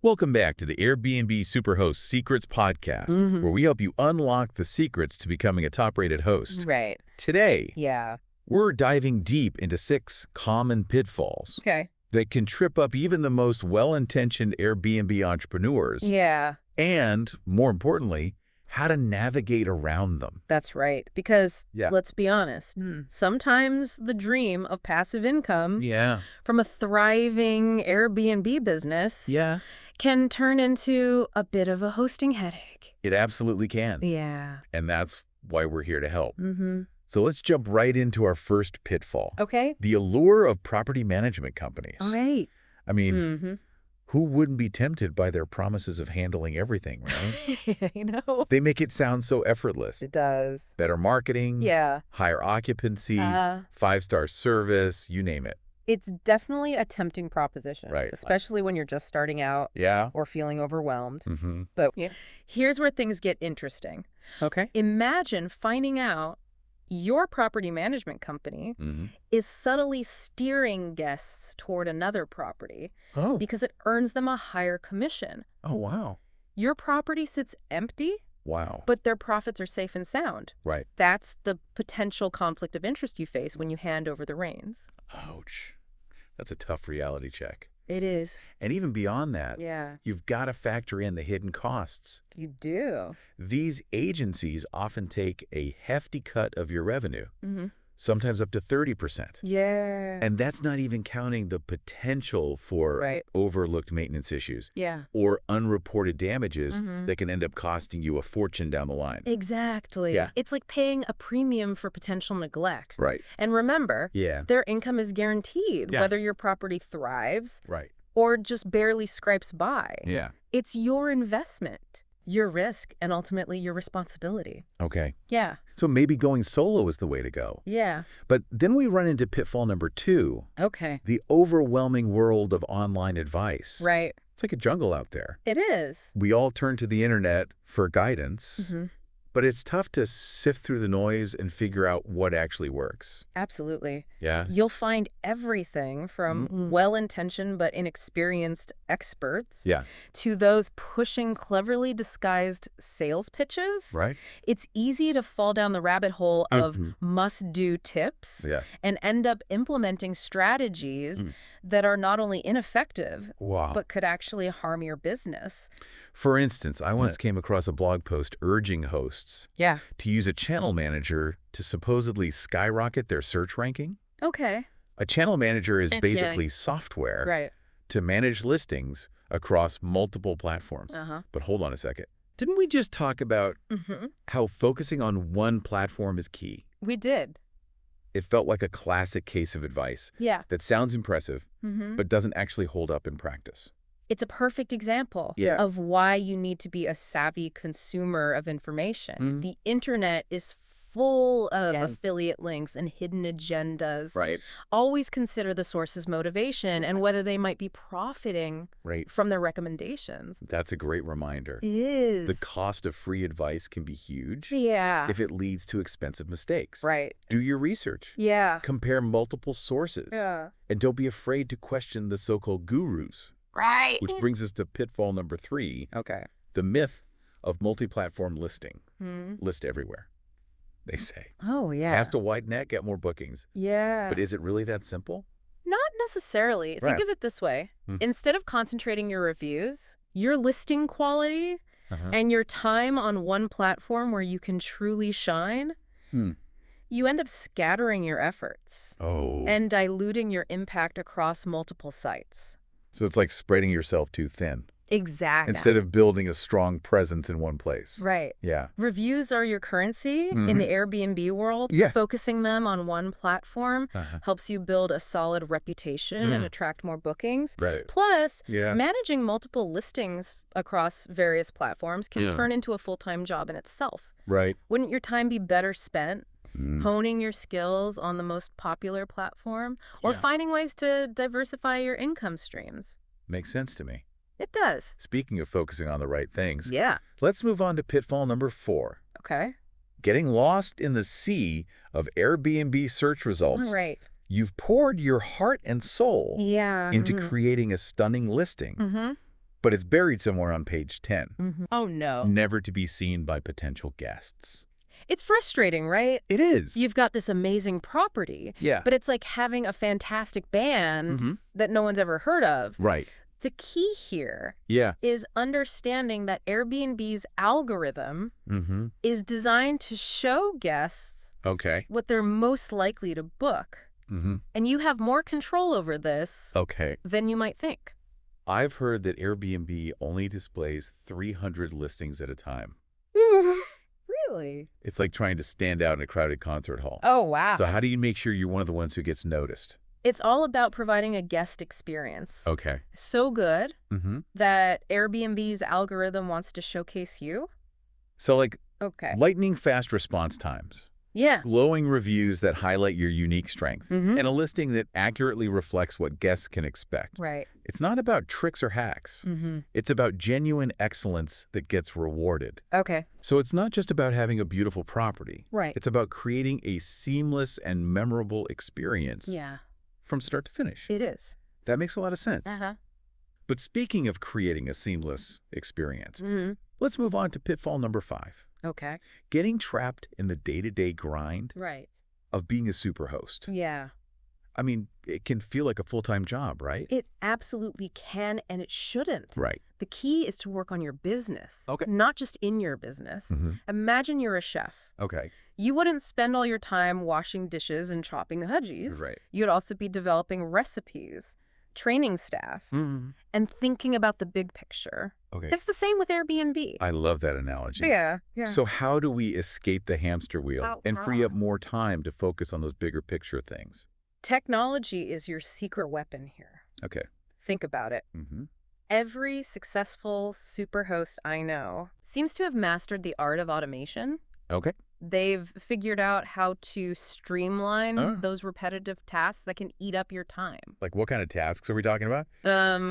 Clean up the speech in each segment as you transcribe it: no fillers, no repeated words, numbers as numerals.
Welcome back to the Airbnb Superhost Secrets Podcast, where we help you unlock the secrets to becoming a top-rated host. Right. Today, Yeah. we're diving deep into 6 common pitfalls Okay. that can trip up even the most well-intentioned Airbnb entrepreneurs, Yeah, and, more importantly, how to navigate around them. that's right. Because, Yeah. let's be honest, sometimes the dream of passive income Yeah. from a thriving Airbnb business Yeah. can turn into a bit of a hosting headache. It absolutely can. Yeah. And that's why we're here to help. Mm-hmm. So let's jump right into our first pitfall. Okay. The allure of property management companies. All right. I mean, Mm-hmm. who wouldn't be tempted by their promises of handling everything, right? I know. They make it sound so effortless. It does. Better marketing, Yeah. higher occupancy, 5-star service, you name it. It's definitely a tempting proposition. Right. Especially when you're just starting out Yeah? or feeling overwhelmed. Mm-hmm. But here's where things get interesting. Okay. Imagine finding out your property management company is subtly steering guests toward another property Oh. because it earns them a higher commission. Oh, wow. Your property sits empty, Wow. but their profits are safe and sound. Right. That's the potential conflict of interest you face when you hand over the reins. Ouch. That's a tough reality check. It is. And even beyond that, Yeah, you've got to factor in the hidden costs. you do. These agencies often take a hefty cut of your revenue, Mm-hmm. sometimes up to 30%. Yeah. And that's not even counting the potential for Right. overlooked maintenance issues Yeah. or unreported damages that can end up costing you a fortune down the line. Exactly. Yeah. It's like paying a premium for potential neglect. Right. And remember, Yeah. their income is guaranteed, Yeah. whether your property thrives Right. or just barely scrapes by. Yeah. It's your investment, your risk, and ultimately your responsibility. Okay. Yeah. So maybe going solo is the way to go. Yeah. But then we run into pitfall number 2, Okay. the overwhelming world of online advice. Right. It's like a jungle out there. It is. We all turn to the internet for guidance, but it's tough to sift through the noise and figure out what actually works. Absolutely. Yeah? You'll find everything from well-intentioned but inexperienced experts Yeah. to those pushing cleverly disguised sales pitches. Right? It's easy to fall down the rabbit hole of must-do tips Yeah. and end up implementing strategies that are not only ineffective, Wow. but could actually harm your business. For instance, I once came across a blog post urging hosts Yeah. to use a channel manager to supposedly skyrocket their search ranking. Okay. A channel manager is Yeah. basically software Right. to manage listings across multiple platforms. Uh-huh. But hold on a second. Didn't we just talk about how focusing on one platform is key? We did. It felt like a classic case of advice Yeah. that sounds impressive, but doesn't actually hold up in practice. It's a perfect example of why you need to be a savvy consumer of information. The internet is full of affiliate links and hidden agendas. Right. Always consider the source's motivation and whether they might be profiting Right. from their recommendations. That's a great reminder. It is. The cost of free advice can be huge Yeah. if it leads to expensive mistakes. Right. Do your research. Yeah. Compare multiple sources. Yeah. And don't be afraid to question the so-called gurus. Right. Which brings us to pitfall number 3, Okay. the myth of multi-platform listing. List everywhere, they say. Oh, yeah. Cast a wide net, get more bookings. Yeah. But is it really that simple? Not necessarily. Think Right. of it this way. Instead of concentrating your reviews, your listing quality and your time on one platform where you can truly shine, you end up scattering your efforts Oh. and diluting your impact across multiple sites. So it's like spreading yourself too thin Exactly. instead of building a strong presence in one place. Right. Yeah. Reviews are your currency in the Airbnb world. Yeah. Focusing them on one platform helps you build a solid reputation and attract more bookings. Right. Plus, Yeah. managing multiple listings across various platforms can turn into a full-time job in itself. Right. Wouldn't your time be better spent honing your skills on the most popular platform or finding ways to diversify your income streams? Makes sense to me. It does. Speaking of focusing on the right things, Yeah. let's move on to pitfall number 4. Okay. Getting lost in the sea of Airbnb search results. All right. You've poured your heart and soul Yeah. into creating a stunning listing. but it's buried somewhere on page 10. Oh, no. Never to be seen by potential guests. It's frustrating, right? It is. You've got this amazing property, Yeah. but it's like having a fantastic band that no one's ever heard of. Right. The key here Yeah. is understanding that Airbnb's algorithm is designed to show guests Okay. what they're most likely to book. And you have more control over this than you might think. I've heard that Airbnb only displays 300 listings at a time. Really? It's like trying to stand out in a crowded concert hall. Oh, wow. So how do you make sure you're one of the ones who gets noticed? It's all about providing a guest experience. Okay. So good that Airbnb's algorithm wants to showcase you. So like Okay. lightning fast response times, Yeah. glowing reviews that highlight your unique strength, and a listing that accurately reflects what guests can expect. Right. It's not about tricks or hacks. It's about genuine excellence that gets rewarded. Okay. So it's not just about having a beautiful property. Right. It's about creating a seamless and memorable experience Yeah. from start to finish. It is. That makes a lot of sense. Uh-huh. But speaking of creating a seamless experience, let's move on to pitfall number 5. Okay. Getting trapped in the day-to-day grind Right. of being a superhost. Yeah. I mean, it can feel like a full-time job, right? It absolutely can, and it shouldn't. Right. The key is to work on your business, Okay. not just in your business. Imagine you're a chef. Okay. You wouldn't spend all your time washing dishes and chopping veggies. Right. You'd also be developing recipes, training staff, and thinking about the big picture. Okay. It's the same with Airbnb. I love that analogy. Yeah. So how do we escape the hamster wheel and free up more time to focus on those bigger picture things? Technology is your secret weapon here. Okay. Think about it. Every successful superhost I know seems to have mastered the art of automation. Okay. They've figured out how to streamline those repetitive tasks that can eat up your time. Like what kind of tasks are we talking about?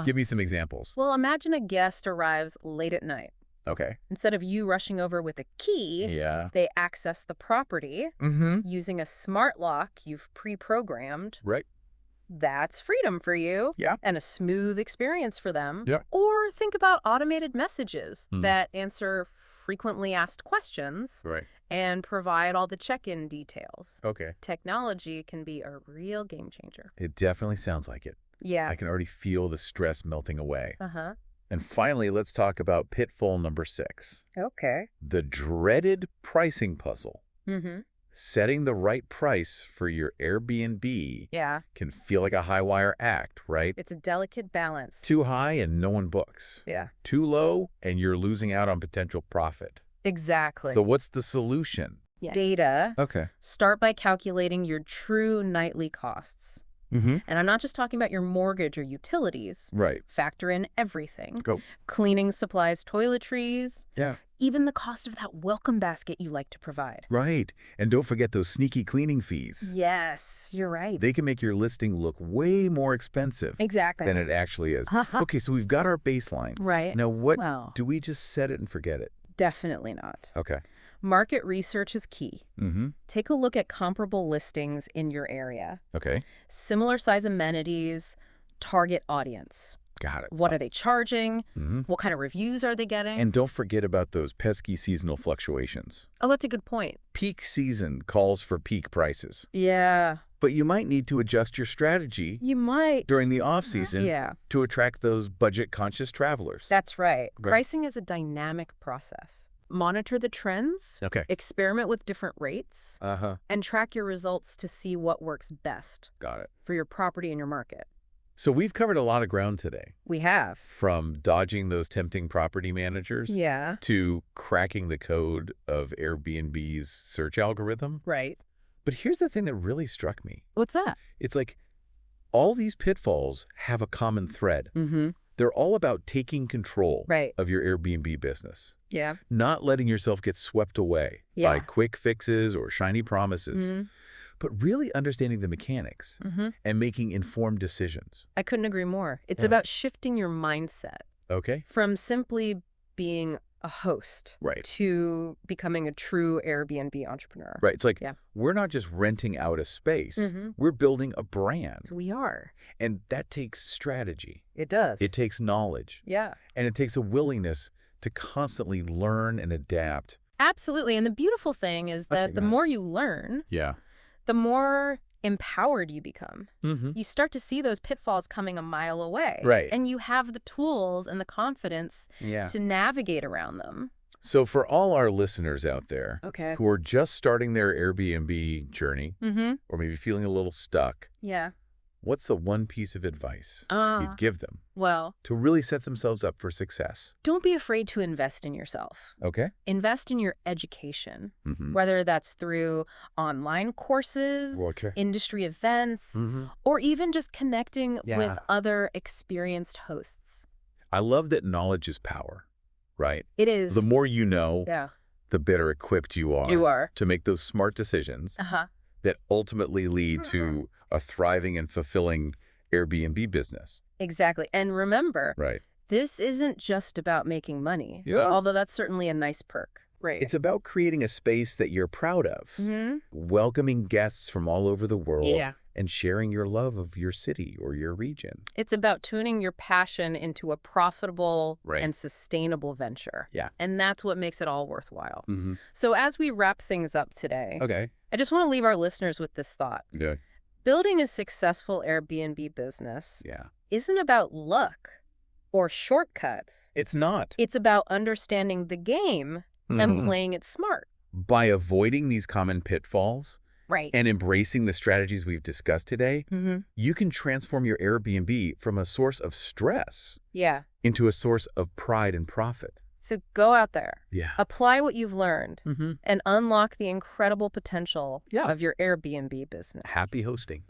Give me some examples. Well, imagine a guest arrives late at night. Okay. Instead of you rushing over with a key, they access the property using a smart lock you've pre-programmed. Right. That's freedom for you and a smooth experience for them. Yeah. Or think about automated messages that answer frequently asked questions and provide all the check-in details. Okay. Technology can be a real game changer. It definitely sounds like it. Yeah. I can already feel the stress melting away. Uh-huh. And finally, let's talk about pitfall number 6. Okay. The dreaded pricing puzzle. Setting the right price for your Airbnb can feel like a high-wire act, right? It's a delicate balance. Too high and no one books. Yeah. Too low and you're losing out on potential profit. Exactly. So what's the solution? Data. Okay. Start by calculating your true nightly costs. And I'm not just talking about your mortgage or utilities. Right. Factor in everything. Go. Cleaning supplies, toiletries. Yeah. Even the cost of that welcome basket you like to provide. Right. And don't forget those sneaky cleaning fees. Yes, you're right. They can make your listing look way more expensive than it actually is. Okay, so we've got our baseline. Right. Now, what do we just set it and forget it? Definitely not. Okay. Market research is key. Take a look at comparable listings in your area. Okay. Similar size amenities, target audience. Got it. What are they charging? What kind of reviews are they getting? And don't forget about those pesky seasonal fluctuations. Oh, that's a good point. Peak season calls for peak prices. Yeah. But you might need to adjust your strategy You might. during the off-season to attract those budget-conscious travelers. That's right. Pricing is a dynamic process. Monitor the trends, experiment with different rates, and track your results to see what works best for your property and your market. So we've covered a lot of ground today. We have. From dodging those tempting property managers to cracking the code of Airbnb's search algorithm. Right. But here's the thing that really struck me. What's that? It's like all these pitfalls have a common thread. They're all about taking control of your Airbnb business. Yeah. Not letting yourself get swept away by quick fixes or shiny promises, but really understanding the mechanics and making informed decisions. I couldn't agree more. It's about shifting your mindset. Okay. From simply being a host Right. to becoming a true Airbnb entrepreneur. Right. It's like, Yeah. we're not just renting out a space. Mm-hmm. We're building a brand. We are. And that takes strategy. It does. It takes knowledge. Yeah. And it takes a willingness to constantly learn and adapt. Absolutely. And the beautiful thing is that the more you learn, the more empowered you become. Mm-hmm. You start to see those pitfalls coming a mile away. Right. And you have the tools and the confidence to navigate around them. So for all our listeners out there Okay. who are just starting their Airbnb journey, Mm-hmm. or maybe feeling a little stuck, Yeah. what's the one piece of advice you'd give them Well, to really set themselves up for success? don't be afraid to invest in yourself. Okay. Invest in your education, Mm-hmm. whether that's through online courses, Okay. industry events, Mm-hmm. or even just connecting Yeah. with other experienced hosts. I love that knowledge is power, right? It is. The more you know, Yeah. the better equipped you are to make those smart decisions Uh-huh. that ultimately lead to a thriving and fulfilling Airbnb business. Exactly. And remember, Right. this isn't just about making money, Yeah. although that's certainly a nice perk. Right. It's about creating a space that you're proud of, Mm-hmm. welcoming guests from all over the world, Yeah. and sharing your love of your city or your region. It's about tuning your passion into a profitable Right. and sustainable venture. Yeah. And that's what makes it all worthwhile. Mm-hmm. So as we wrap things up today, Okay. I just want to leave our listeners with this thought. Yeah. Building a successful Airbnb business Yeah. isn't about luck or shortcuts. It's not. It's about understanding the game and playing it smart. By avoiding these common pitfalls Right. and embracing the strategies we've discussed today, Mm-hmm. you can transform your Airbnb from a source of stress Yeah. into a source of pride and profit. So go out there, Yeah. apply what you've learned, Mm-hmm. and unlock the incredible potential Yeah. of your Airbnb business. Happy hosting.